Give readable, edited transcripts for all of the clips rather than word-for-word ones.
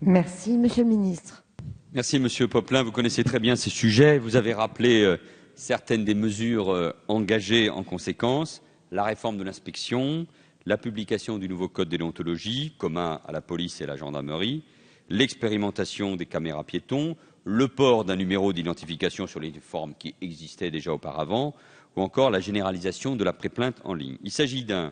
Merci, Monsieur le Ministre. Merci, Monsieur Poplin. Vous connaissez très bien ces sujets. Vous avez rappelé certaines des mesures engagées en conséquence. La réforme de l'inspection, la publication du nouveau code de déontologie commun à la police et à la gendarmerie, l'expérimentation des caméras piétons, le port d'un numéro d'identification sur les formes qui existaient déjà auparavant, ou encore la généralisation de la pré-plainte en ligne. Il s'agit d'un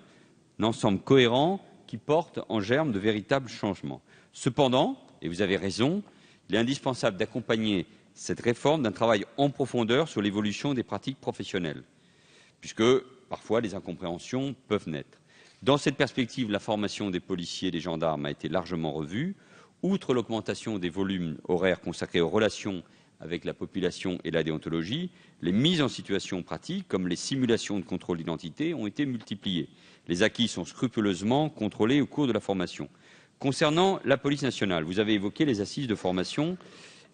ensemble cohérent qui porte en germe de véritables changements. Cependant, et vous avez raison, il est indispensable d'accompagner cette réforme d'un travail en profondeur sur l'évolution des pratiques professionnelles, puisque parfois les incompréhensions peuvent naître. Dans cette perspective, la formation des policiers et des gendarmes a été largement revue. Outre l'augmentation des volumes horaires consacrés aux relations avec la population et la déontologie, les mises en situation pratique, comme les simulations de contrôle d'identité, ont été multipliées. Les acquis sont scrupuleusement contrôlés au cours de la formation. Concernant la police nationale, vous avez évoqué les assises de formation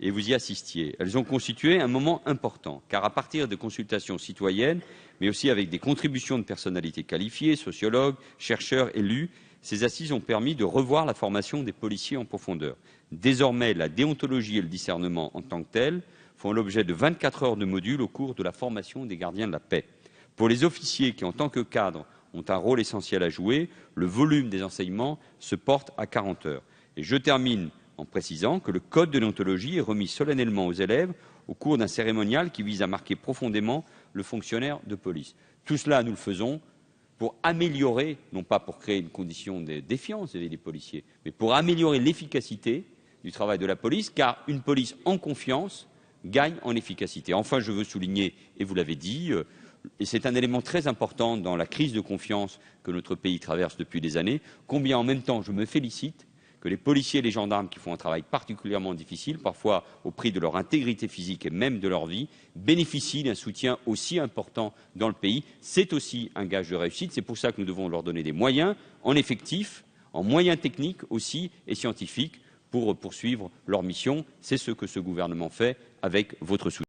et vous y assistiez. Elles ont constitué un moment important, car à partir de consultations citoyennes, mais aussi avec des contributions de personnalités qualifiées, sociologues, chercheurs, élus, ces assises ont permis de revoir la formation des policiers en profondeur. Désormais, la déontologie et le discernement en tant que tels font l'objet de 24 heures de modules au cours de la formation des gardiens de la paix. Pour les officiers qui, en tant que cadres, ont un rôle essentiel à jouer, le volume des enseignements se porte à 40 heures. Et je termine en précisant que le code de déontologie est remis solennellement aux élèves au cours d'un cérémonial qui vise à marquer profondément le fonctionnaire de police. Tout cela, nous le faisons pour améliorer, non pas pour créer une condition de défiance des policiers, mais pour améliorer l'efficacité du travail de la police, car une police en confiance gagne en efficacité. Enfin, je veux souligner, et vous l'avez dit, et c'est un élément très important dans la crise de confiance que notre pays traverse depuis des années, combien en même temps je me félicite que les policiers et les gendarmes qui font un travail particulièrement difficile, parfois au prix de leur intégrité physique et même de leur vie, bénéficient d'un soutien aussi important dans le pays. C'est aussi un gage de réussite. C'est pour ça que nous devons leur donner des moyens en effectifs, en moyens techniques aussi et scientifiques pour poursuivre leur mission. C'est ce que ce gouvernement fait avec votre soutien.